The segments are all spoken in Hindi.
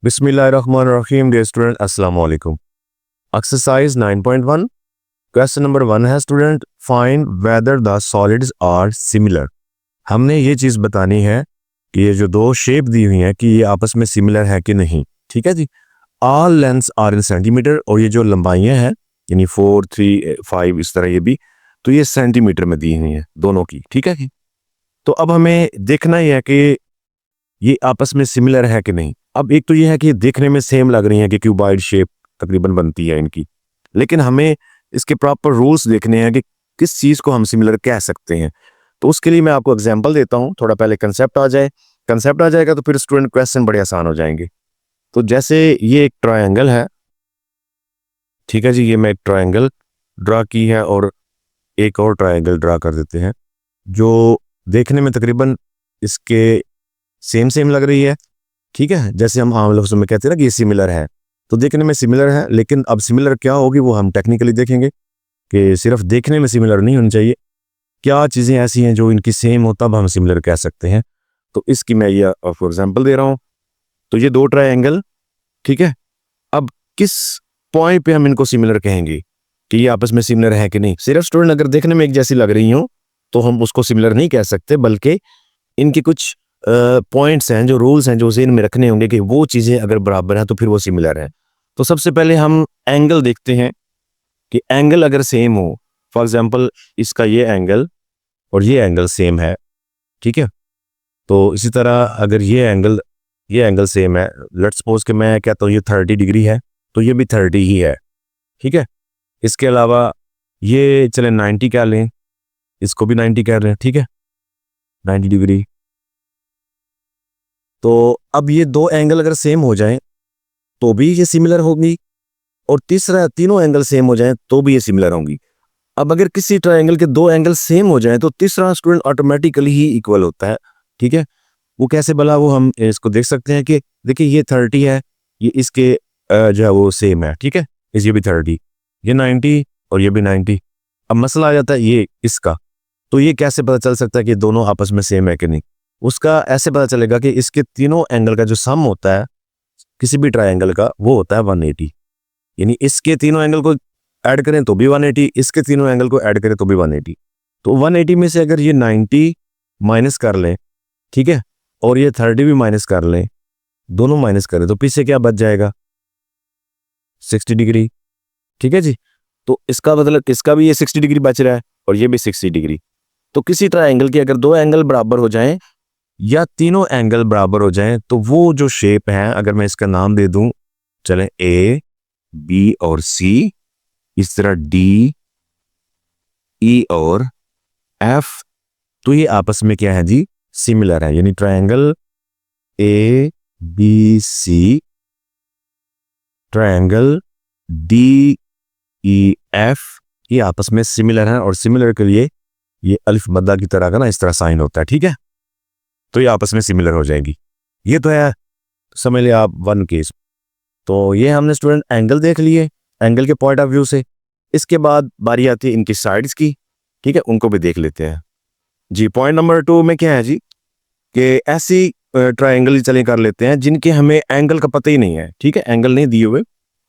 बिस्मिल्लाहिर्रहमानिर्रहीम डियर स्टूडेंट अस्सलाम वालेकुम। एक्सरसाइज 9.1 क्वेश्चन नंबर 1 है student, find whether the solids are similar. हमने ये चीज़ बतानी है कि ये जो दो शेप दी हुई हैं कि ये आपस में सिमिलर है कि नहीं। ठीक है जी। All lengths are in centimetre, और ये जो लंबाइयाँ हैं यानी 4, 3, 5 इस तरह ये भी, तो ये सेंटीमीटर में दी हुई हैं दोनों की। ठीक है जी। तो अब हमें देखना ही है कि ये आपस में सिमिलर है कि नहीं। अब एक तो ये है कि देखने में सेम लग रही है कि क्यूबॉइड शेप तकरीबन बनती है इनकी, लेकिन हमें इसके प्रॉपर रूल्स देखने हैं कि किस चीज़ को हम सिमिलर कह सकते हैं। तो उसके लिए मैं आपको एग्जांपल देता हूँ, थोड़ा पहले कंसेप्ट आ जाए। कंसेप्ट आ जाएगा तो फिर स्टूडेंट क्वेश्चन बड़े आसान हो जाएंगे। तो जैसे ये एक ट्रायंगल है, ठीक है जी, ये मैं एक ट्रायंगल ड्रा की है और एक और ट्रायंगल ड्रा कर देते हैं जो देखने में तकरीबन इसके सेम सेम लग रही है। ठीक है, जैसे हम आम लफ्ज़ों में कहते हैं ना कि ये सिमिलर है, तो देखने में सिमिलर है, लेकिन अब सिमिलर क्या होगी वो हम टेक्निकली देखेंगे कि सिर्फ देखने में सिमिलर नहीं होनी चाहिए, क्या चीज़ें ऐसी हैं जो इनकी सेम हो तब हम सिमिलर कह सकते हैं। तो इसकी मैं ये फॉर एग्जांपल दे रहा हूँ। तो ये दो ट्रायंगल, ठीक है, अब किस पॉइंट पे हम इनको सिमिलर कहेंगे कि ये आपस में सिमिलर है कि नहीं। सिर्फ स्टूडेंट अगर देखने में एक जैसी लग रही हो तो हम उसको सिमिलर नहीं कह सकते, बल्कि इनके कुछ पॉइंट्स हैं, जो रूल्स हैं, जो ज़हन में रखने होंगे कि वो चीज़ें अगर बराबर हैं तो फिर वो सिमिलर है। तो सबसे पहले हम एंगल देखते हैं कि एंगल अगर सेम हो, फॉर एग्जांपल इसका ये एंगल और ये एंगल सेम है, ठीक है, तो इसी तरह अगर ये एंगल सेम है, लेट्स सपोज कि मैं कहता हूँ ये 30 डिग्री है तो ये भी 30 ही है। ठीक है, इसके अलावा ये चले 90 कह लें, इसको भी 90 कह लें, ठीक है, 90 डिग्री। तो अब ये दो एंगल अगर सेम हो जाएं तो भी ये सिमिलर होगी, और तीसरा तीनों एंगल सेम हो जाएं तो भी ये सिमिलर होंगी। अब अगर किसी ट्रायंगल के दो एंगल सेम हो जाएं तो तीसरा स्टूडेंट ऑटोमेटिकली ही इक्वल होता है। ठीक है, वो कैसे भला, वो हम इसको देख सकते हैं कि देखिए ये 30 है, ये इसके जो है वो सेम है। ठीक है, ये भी 30, ये 90 और ये भी 90। अब मसला आ जाता है ये इसका, तो ये कैसे पता चल सकता है कि दोनों आपस में सेम है कि नहीं। उसका ऐसे पता चलेगा कि इसके तीनों एंगल का जो सम होता है किसी भी ट्रायंगल का, वो होता है 180। यानी इसके तीनों एंगल को ऐड करें तो भी 180, इसके तीनों एंगल को ऐड करें तो भी 180। तो 180 में से अगर ये 90 माइनस कर लें, ठीक है, और ये 30 भी माइनस कर लें, दोनों माइनस करें तो पीछे क्या बच जाएगा, 60 डिग्री। ठीक है जी, तो इसका मतलब इसका भी ये 60 डिग्री बच रहा है और ये भी 60 डिग्री। तो किसी ट्रायंगल के अगर दो एंगल बराबर हो जाएं या तीनों एंगल बराबर हो जाएं तो वो जो शेप है, अगर मैं इसका नाम दे दूं, चलें ए, बी और सी, इस तरह डी, ई और एफ, तो ये आपस में क्या है जी, सिमिलर है। यानी triangle A B C, triangle D E F, ये आपस में सिमिलर है, और सिमिलर के लिए ये अलिफ मद्दा की तरह का ना इस तरह साइन होता है। ठीक है, तो ये आपस में सिमिलर हो जाएगी। ये तो है, समझ लिया आप, वन केस। तो ये हमने स्टूडेंट एंगल देख लिए, एंगल के पॉइंट ऑफ व्यू से। इसके बाद बारी आती है इनकी साइड्स की, ठीक है, उनको भी देख लेते हैं जी। पॉइंट नंबर 2 में क्या है जी कि ऐसी ट्रायंगल चले कर लेते हैं जिनके हमें एंगल का पता ही नहीं है। ठीक है, एंगल नहीं दिए हुए,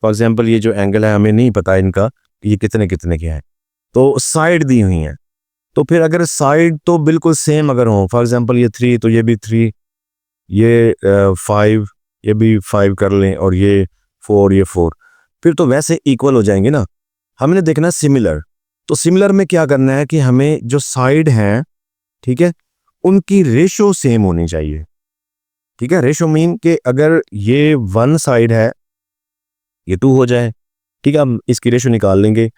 फॉर एग्जांपल ये जो एंगल है हमें नहीं पता इनका ये कितने कितने के हैं, तो साइड दी हुई हैं। तो फिर अगर साइड तो बिल्कुल सेम अगर हो, फॉर एग्जांपल ये 3 तो ये भी 3, ये 5, ये भी 5 कर लें, और ये 4, ये 4, फिर तो वैसे इक्वल हो जाएंगे ना। हमने देखना सिमिलर, तो सिमिलर में क्या करना है कि हमें जो साइड हैं, ठीक है, उनकी रेशो सेम होनी चाहिए। ठीक है, रेशो मीन कि अगर ये 1 साइड है ये 2 हो जाए, ठीक है, हम इसकी रेशो निकाल लेंगे।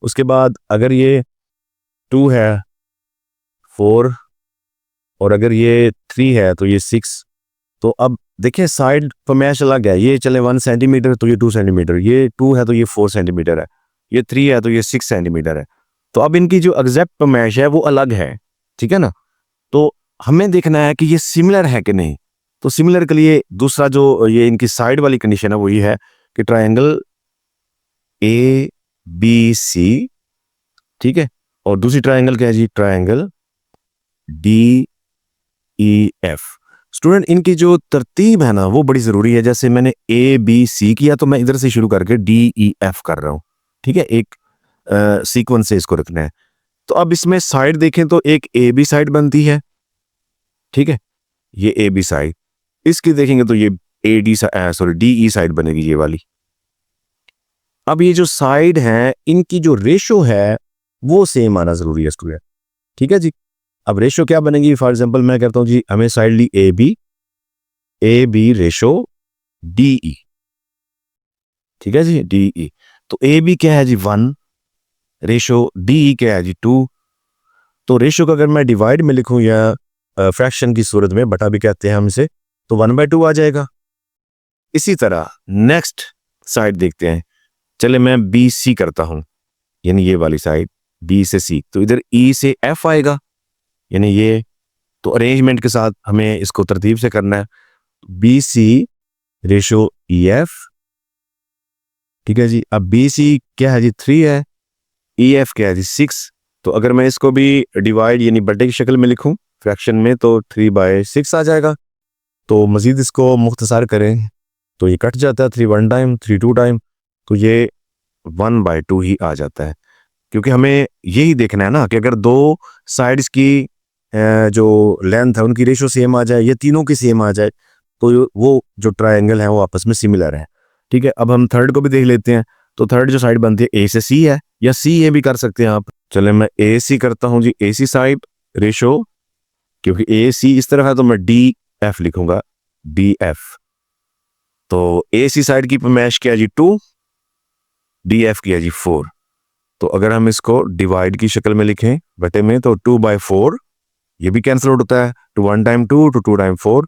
उसके बाद अगर ये 2 है 4, और अगर ये 3 है तो ये 6। तो अब देखिए साइड पर मैच चला गया, ये चले 1 सेंटीमीटर तो ये 2 सेंटीमीटर, ये 2 है तो ये 4 सेंटीमीटर है, ये 3 है तो ये 6 सेंटीमीटर है। तो अब इनकी जो एग्जैक्ट मैच है वो अलग है। ठीक है ना, तो हमें देखना है कि ये सिमिलर है कि नहीं। तो सिमिलर के लिए दूसरा जो ये इनकी साइड वाली कंडीशन है वो ये है कि ट्रायंगल ए बी सी, ठीक है, और दूसरी ट्रायंगल क्या है जी, triangle D E F. Student इनकी जो तरतीब है ना वो बड़ी ज़रूरी है। जैसे मैंने ए बी सी किया तो मैं इधर से शुरू करके डी ई एफ कर रहा हूँ, ठीक है, एक सीक्वेंस से इसको रखना है। तो अब इसमें साइड देखें तो एक ए बी साइड बनती है, ठीक है, ये ए बी साइड। इसकी देखेंगे तो ये A D sorry D E side बनेगी, ये वाली। अब ये जो साइड है इनकी जो रेशो है वो सेम आना ज़रूरी है स्टूडेंट, ठीक है जी। अब रेशो क्या बनेगी, फॉर एग्जांपल मैं कहता हूँ जी हमें साइड ली A B ratio D E, ठीक है जी, डी ई। तो ए बी क्या है जी 1, रेशो डी ई क्या है जी 2। तो रेशो को अगर मैं डिवाइड में लिखूं या फ्रैक्शन की सूरत में, बटा भी कहते हैं हम इसे, तो 1/2 आ जाएगा। इसी तरह नेक्स्ट साइड देखते हैं। चले मैं बी सी करता हूं, यानी ये वाली साइड बी से सी, तो इधर ई से एफ आएगा, यानी ये। तो अरेंजमेंट के साथ हमें इसको तरतीब से करना है। B C ratio E F, ठीक है जी। अब बी सी क्या है जी 3 है, ई एफ क्या है जी 6। तो अगर मैं इसको भी डिवाइड यानी बटे की शक्ल में लिखूं फ्रैक्शन में, तो 3/6 आ जाएगा। तो मजीद इसको मुख्तसार करें तो ये कट जाता है, 3 1 टाइम, 3 2 टाइम, तो ये 1/2 ही आ जाता है। क्योंकि हमें यही देखना है ना कि अगर दो साइड्स की जो लेंथ है उनकी रेशो सेम आ जाए या तीनों की सेम आ जाए, तो वो जो ट्रायंगल है वो आपस में सिमिलर है, ठीक है। अब हम थर्ड को भी देख लेते हैं। तो थर्ड जो साइड बनती है ए से सी है, या सी ए भी कर सकते हैं आप। चले मैं ए सी करता हूं जी, ए सी साइड रेशो, क्योंकि ए सी इस तरफ है तो मैं डी एफ लिखूंगा, डी एफ। तो ए सी साइड की पैमाइश क्या है जी 2, डी एफ की है जी 4। तो अगर हम इसको डिवाइड की शक्ल में लिखें बटे में, तो 2/4, ये भी कैंसिल आउट होता है, टू 1 टाइम 2 टू 2 टाइम 4,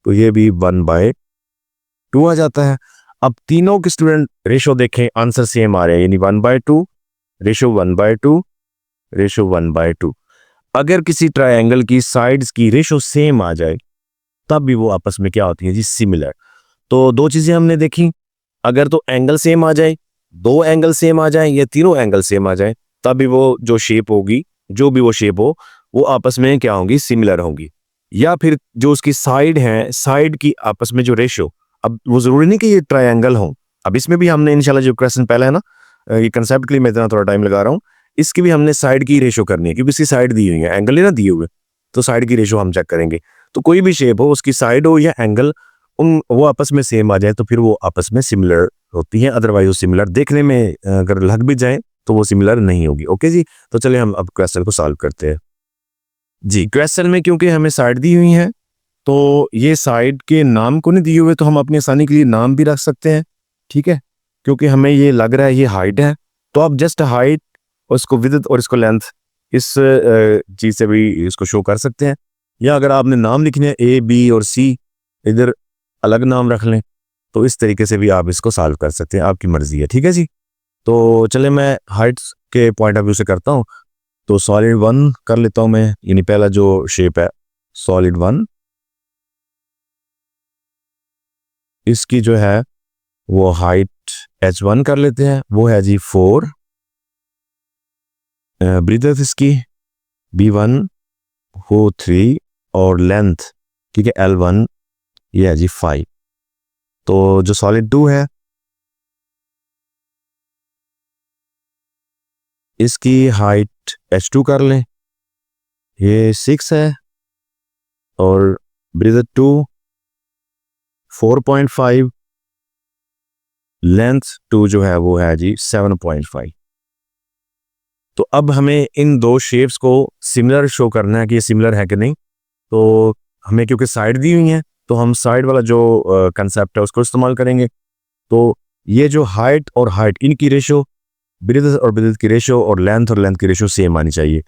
तो ये भी 1/2 आ जाता है। अब तीनों के स्टूडेंट रेशो देखें, आंसर सेम आ रहे हैं, यानी 1/2 रेशो 1/2 रेशो 1/2। अगर किसी ट्रायंगल की साइड्स की रेशो सेम आ जाए तब भी वो आपस में क्या होती है जी सिमिलर। तो दो चीजें हमने देखी, अगर तो एंगल सेम आ जाए, दो एंगल सेम आ जाए या तीनों एंगल सेम आ जाए, तब भी वो जो शेप होगी, जो भी वो शेप हो, वो आपस में क्या होंगी, सिमिलर होंगी। या फिर जो उसकी साइड है, साइड की आपस में जो रेशो, अब वो जरूरी नहीं कि ये ट्रायंगल हो। अब इसमें भी हमने इंशाल्लाह जो क्वेश्चन पहला है ना, ये कंसेप्ट के लिए मैं इतना थोड़ा टाइम लगा रहा हूँ, इसकी भी हमने साइड की रेशो करनी है, क्योंकि इसकी साइड दी हुई है, एंगल नहीं ना दिए हुए, तो साइड की रेशो हम चेक करेंगे। तो कोई भी शेप हो, उसकी साइड हो या एंगल, उन वो आपस में सेम आ जाए तो फिर वो आपस में सिमिलर होती हैं। अदरवाइज वो सिमिलर देखने में अगर लग भी जाए तो वो सिमिलर नहीं होगी। ओके जी, तो चलिए हम अब क्वेश्चन को सॉल्व करते हैं जी। क्वेश्चन में क्योंकि हमें साइड दी हुई है, तो ये साइड के नाम को नहीं दिए हुए, तो हम अपनी आसानी के लिए नाम भी रख सकते हैं, ठीक है। क्योंकि हमें ये लग रहा है ये हाइट है, तो आप जस्ट हाइट और इसको विड्थ और इसको लेंथ, इस चीज से भी इसको शो कर सकते हैं। या अगर आपने नाम लिखने हैं ए बी और सी, इधर अलग नाम रख लें, तो इस तरीके से भी आप इसको सॉल्व कर सकते हैं, आपकी मर्जी है, ठीक है जी। तो चले मैं हाइट्स के पॉइंट ऑफ व्यू से करता हूँ। तो सॉलिड 1 कर लेता हूँ मैं, यानी पहला जो शेप है सॉलिड 1, इसकी जो है वो हाइट h1 कर लेते हैं, वो है जी 4, ब्रीथ इसकी b1 वो 3, और लेंथ ठीक है l1 ये है जी 5। तो जो सॉलिड 2 है इसकी हाइट h2 कर लें, ये 6 है, और ब्रीथ 2 4.5, लेंथ 2 जो है वो है जी 7.5। तो अब हमें इन दो शेप्स को सिमिलर शो करना है कि ये सिमिलर है कि नहीं। तो हमें क्योंकि साइड दी हुई है, तो हम साइड वाला जो कंसेप्ट है उसको इस्तेमाल करेंगे। तो ये जो हाइट और हाइट, इनकी रेशो, ब्रीथ और ब्रीथ की रेशो और लेंथ की रेशो सेम आनी चाहिए।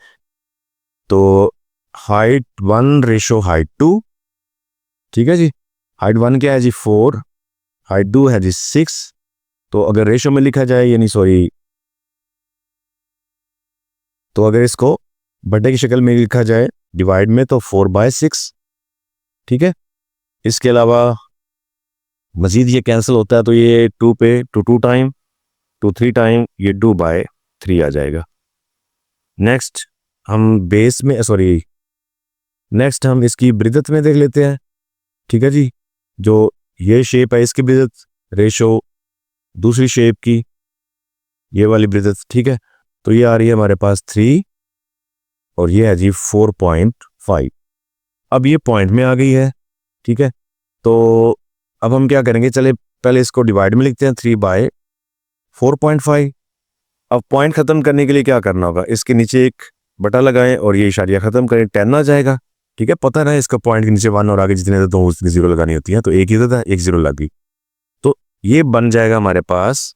तो हाइट 1 रेशो हाइट 2, ठीक है जी। हाइट 1 क्या है जी 4, हाइट 2 है जी 6। तो अगर रेशो में लिखा जाए, यानी सॉरी, तो अगर इसको बटे की शक्ल में लिखा जाए डिवाइड में, तो 4/6, ठीक है। इसके अलावा मजीद ये कैंसिल होता है, तो ये 2 पे 2 टाइम 3 टाइम, ये 2/3 आ जाएगा। नेक्स्ट हम बेस में सॉरी नेक्स्ट हम इसकी ब्रीदत में देख लेते हैं। ठीक है जी। जो ये शेप है इसकी ब्रिदथ रेशो दूसरी शेप की ये वाली ब्रिदथ, ठीक है। तो ये आ रही है हमारे पास 3 और ये है जी 4.5। अब ये पॉइंट में आ गई है, ठीक है। तो अब हम क्या करेंगे, चले पहले इसको डिवाइड में लिखते हैं 3/4.5। अब पॉइंट खत्म करने के लिए क्या करना होगा, इसके नीचे एक बटा लगाएं और ये इशारिया खत्म करें, 10 आ जाएगा, ठीक है। पता ना इसका पॉइंट के नीचे 1 और आगे जितने तो उसकी 0 लगानी होती है, तो एक ही था, एक 0 लग गई। तो ये बन जाएगा हमारे पास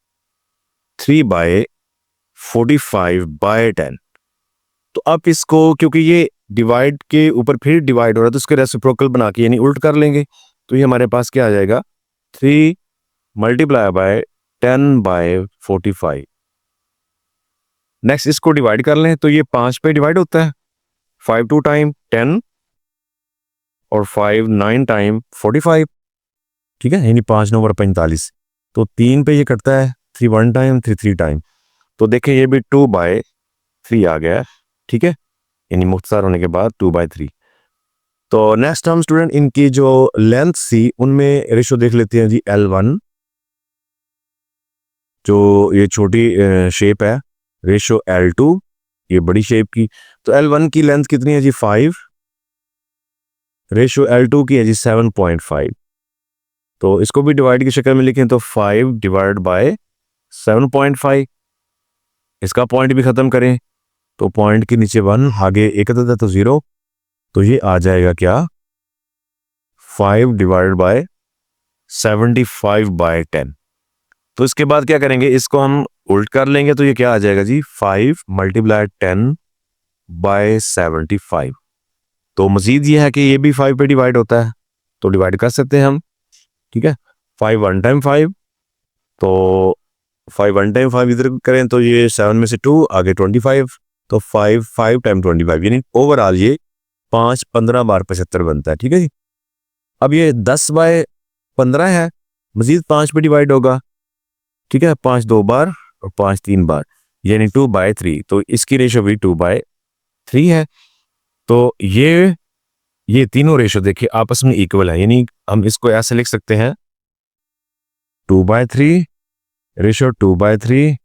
3/45/10। तो अब इसको क्योंकि ये डिवाइड के ऊपर फिर डिवाइड हो रहा है तो इसके रेसिप्रोकल बना के यानी उल्ट कर लेंगे, तो ये हमारे पास क्या आ जाएगा 3 × 10/45। नेक्स्ट इसको डिवाइड कर लें तो ये 5 पे डिवाइड होता है, 5 2 टाइम 10 और 5 9 टाइम 45, ठीक है, यानी 5 9 45। तो 3 पे ये कटता है, 3 1 टाइम 3 3 टाइम। तो देखें ये भी 2/3 आ गया है, ठीक है, यानी मुख्तसार होने के बाद 2/3। तो नेक्स्ट हम स्टूडेंट इनकी जो लेंथ थी उनमें रेशो देख लेते हैं जी। L1 जो ये छोटी शेप है, रेशो L2 ये बड़ी शेप की। तो L1 की लेंथ कितनी है जी 5, रेशो L2 की है जी 7.5। तो इसको भी डिवाइड की शक्ल में लिखें तो 5/7.5। इसका पॉइंट भी खत्म करें तो पॉइंट के नीचे 1 आगे एक था तो 0, तो ये आ जाएगा क्या 5/75/10। तो इसके बाद क्या करेंगे, इसको हम उल्ट कर लेंगे तो ये क्या आ जाएगा जी 5 × 10/75। तो मजीद ये है कि ये भी 5 पे डिवाइड होता है तो डिवाइड कर सकते हैं हम, ठीक है। 5 1 टाइम 5, तो 5 1 टाइम 5 इधर करें तो ये 7 में से 2 आगे 25, तो 5 5 टाइम 25 यानी ओवरऑल ये 5 15 बार 75 बनता है, ठीक है जी। अब ये 10/15 है, मजीद 5 पे डिवाइड होगा, ठीक है, 5 2 बार और 5 3 बार यानी 2/3। तो इसकी रेशो भी 2/3 है। तो ये तीनों रेशो देखिए आपस में इक्वल है, यानी हम इसको ऐसे लिख सकते हैं 2/3 रेशो 2/3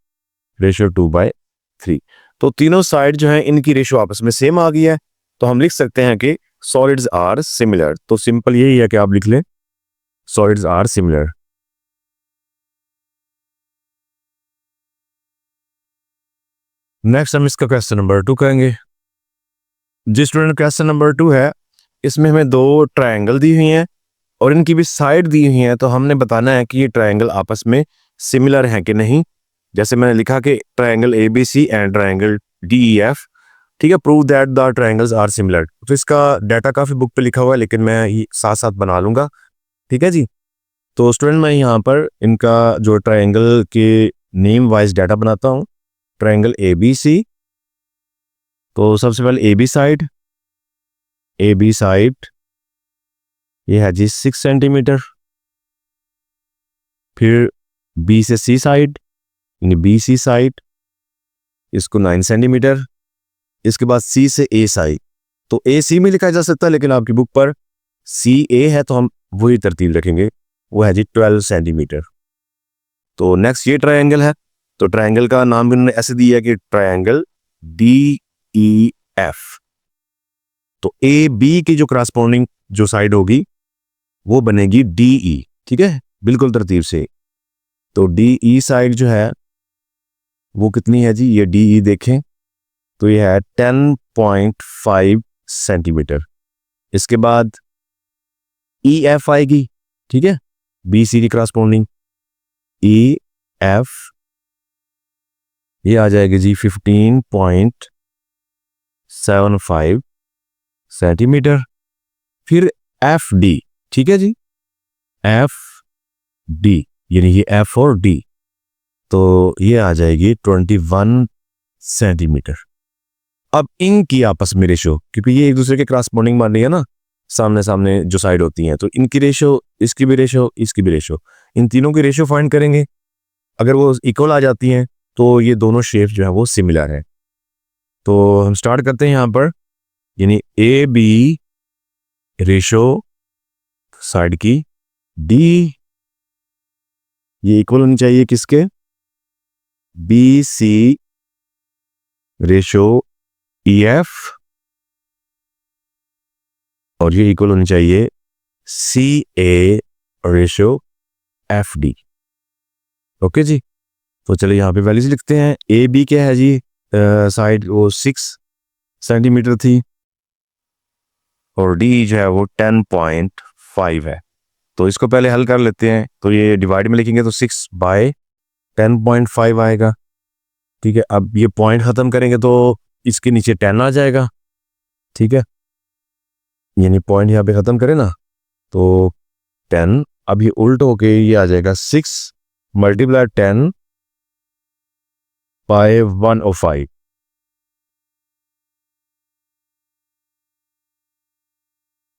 रेशो 2/3। तो तीनों साइड जो है इनकी रेशो आपस में सेम आ गई है, तो हम लिख सकते हैं कि सॉलिड्स आर सिमिलर। तो सिंपल यही है कि आप लिख लें सॉलिड्स आर सिमिलर। नेक्स्ट हम इसका क्वेश्चन नंबर 2 करेंगे। जिस स्टूडेंट क्वेश्चन नंबर 2 है इसमें हमें 2 ट्रायंगल दी हुई हैं और इनकी भी साइड दी हुई हैं, तो हमने बताना है कि ये ट्रायंगल आपस में सिमिलर हैं कि नहीं। जैसे मैंने लिखा कि triangle ABC and triangle DEF, ठीक है, prove that the triangles are similar. तो इसका डाटा काफ़ी बुक पे लिखा हुआ है लेकिन मैं ये साथ साथ बना लूँगा, ठीक है जी। तो स्टूडेंट मैं यहाँ पर इनका जो ट्रायंगल के नेम वाइज डाटा बनाता हूँ। ट्रायंगल ABC, तो सबसे पहले AB साइड ये है जी 6 सेंटीमीटर। फिर B से C साइड यानी BC साइड इसको 9 सेंटीमीटर। इसके बाद C से A साइड, तो AC में लिखा जा सकता है लेकिन आपकी बुक पर CA है तो हम वही तरतीब रखेंगे, वो है जी 12 सेंटीमीटर। तो नेक्स्ट ये ट्रायंगल है, तो ट्रायंगल का नाम भी उन्होंने ऐसे दिया है कि ट्रायंगल DEF। तो AB की जो करस्पॉन्डिंग जो साइड होगी वो बनेगी DE, ठीक है, बिल्कुल तरतीब से। तो DE साइड जो है वो कितनी है जी, ये DE देखें तो ये है 10.5 सेंटीमीटर। इसके बाद EF आएगी, ठीक है, BC की करस्पॉन्डिंग EF ये आ जाएगी जी 15.75 सेंटीमीटर। फिर FD, ठीक है जी, FD यानी ये F और D, तो ये आ जाएगी 21 सेंटीमीटर। अब इनकी आपस में रेशो, क्योंकि ये एक दूसरे के करस्पॉन्डिंग मान रही है ना, सामने सामने जो साइड होती हैं, तो इनकी रेशो, इसकी भी रेशो, इसकी भी रेशो, इन तीनों की रेशो फाइंड करेंगे। अगर वो इक्वल आ जाती हैं तो ये दोनों शेप जो है वो सिमिलर है। तो हम स्टार्ट करते हैं यहाँ पर, यानी AB रेशो साइड की डी ये इक्वल होनी चाहिए किसके, B C ratio E F, और ये इक्वल होनी चाहिए C A ratio F D. Okay जी, तो चलिए यहाँ पे वैल्यूज लिखते हैं। ए बी क्या है जी, साइड वो 6 सेंटीमीटर थी और डी जो है वो 10.5 है। तो इसको पहले हल कर लेते हैं। तो ये डिवाइड में लिखेंगे तो 6/10.5 आएगा। ठीक है, अब ये पॉइंट खत्म करेंगे तो इसके नीचे 10 आ जाएगा। ठीक है, यानी पॉइंट यहाँ पे खत्म करें ना तो 10, अब ये उल्ट होके ये आ जाएगा 6 × 10/105।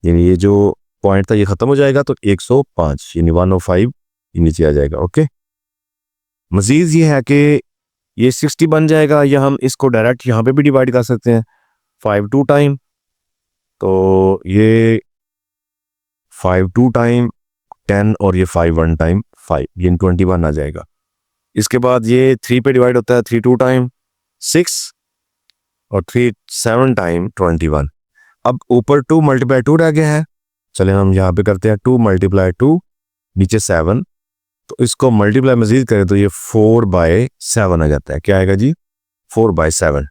यानी ये जो पॉइंट था ये खत्म हो जाएगा तो 105 यानी 105 ये नीचे आ जाएगा। ओके, मजीद ये है कि ये 60 बन जाएगा, या हम इसको डायरेक्ट यहाँ पे भी डिवाइड कर सकते हैं 5 2 टाइम। तो ये 5 2 टाइम 10 और ये 5 1 टाइम 5 ये 21 आ जाएगा। इसके बाद ये 3 पे डिवाइड होता है 3 2 टाइम 6 और 3 7 टाइम 21। अब ऊपर 2 × 2 रह गया है, चले हम यहाँ पे करते हैं 2 × 2 नीचे 7, तो इसको मल्टीप्लाई मजीद करें तो ये 4/7 आ जाता है। क्या आएगा जी, 4/7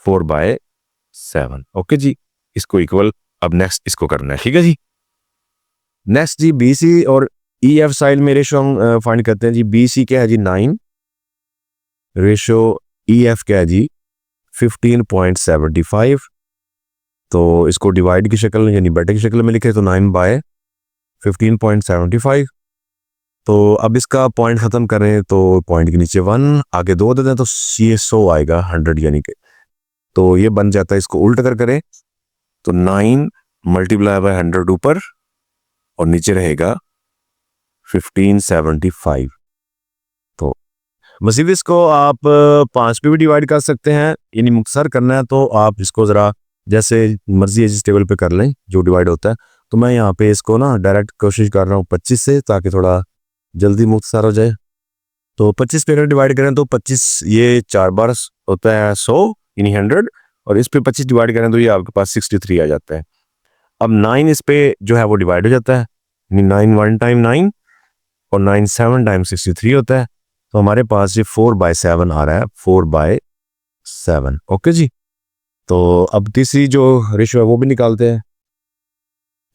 4/7। ओके जी, इसको इक्वल अब नेक्स्ट इसको करना है। ठीक है जी, नेक्स्ट जी बी सी और ई एफ साइड में रेशो हम फाइंड करते हैं जी। बी सी क्या है जी 9, रेशो ई एफ क्या है जी 15.75। तो इसको डिवाइड की शक्ल यानी बटे की शक्ल में लिखे तो 9/15.75। तो अब इसका पॉइंट खत्म करें तो पॉइंट के नीचे 1 आगे 2 दे दें तो ये 100 आएगा 100 यानी कि, तो ये बन जाता है। इसको उल्ट कर करें तो 9 × 100 ऊपर और नीचे रहेगा 1575। तो मजीद इसको आप 5 पे भी डिवाइड कर सकते हैं, यानी मुख्तसर करना है तो आप इसको ज़रा जैसे मर्जी है जिस टेबल पे कर लें जो डिवाइड होता है। तो मैं यहाँ पे इसको ना डायरेक्ट कोशिश कर रहा हूँ 25 से, ताकि थोड़ा जल्दी मुख्तसर हो जाए। तो 25 पे अगर डिवाइड करें तो 25 ये 4 बार होता है 100 यानी 100, और इस पे 25 डिवाइड करें तो ये आपके पास 63 आ जाता है। अब 9 इस पे जो है वो डिवाइड हो जाता है, यानी 9 1 टाइम 9 और 9 7 टाइम 63 होता है। तो हमारे पास ये 4/7 आ रहा है 4/7। ओके जी, तो अब तीसरी जो रेशो है वो भी निकालते हैं।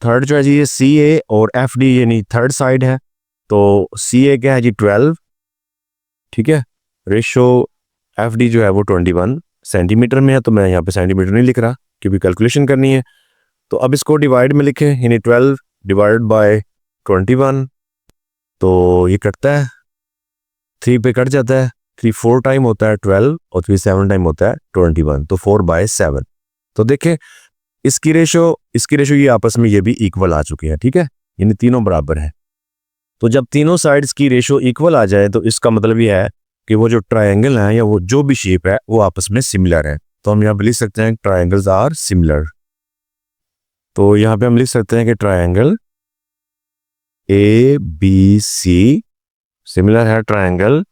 थर्ड जो है जी ये सी ए और एफ डी यानी थर्ड साइड है। तो सी ए क्या है जी 12, ठीक है, रेशो एफ डी जो है वो 21 सेंटीमीटर में है। तो मैं यहाँ पे सेंटीमीटर नहीं लिख रहा क्योंकि कैलकुलेशन करनी है। तो अब इसको डिवाइड में लिखें, यानी 12 डिवाइड बाय 21, तो ये कटता है 3 पे कट जाता है। 3 4 टाइम होता है 12 और 3 7 टाइम होता है 21, तो 4/7। तो देखें इसकी रेशो ये आपस में ये भी इक्वल आ चुके हैं। ठीक है, यानी तीनों बराबर है। तो जब तीनों साइड्स की रेशो इक्वल आ जाए तो इसका मतलब ये है कि वो जो ट्रायंगल है या वो जो भी शेप है वो आपस में सिमिलर है। तो हम यहाँ पे लिख सकते हैं ट्रायंगल्स आर सिमिलर। तो यहाँ पे हम लिख सकते हैं कि triangle A B C similar है ट्रायंगल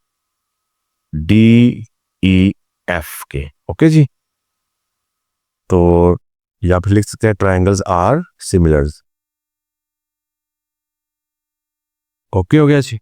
डी ई एफ के। ओके जी, तो यहाँ पे लिख सकते हैं ट्रायंगल्स आर सिमिलर। ओके हो गया जी।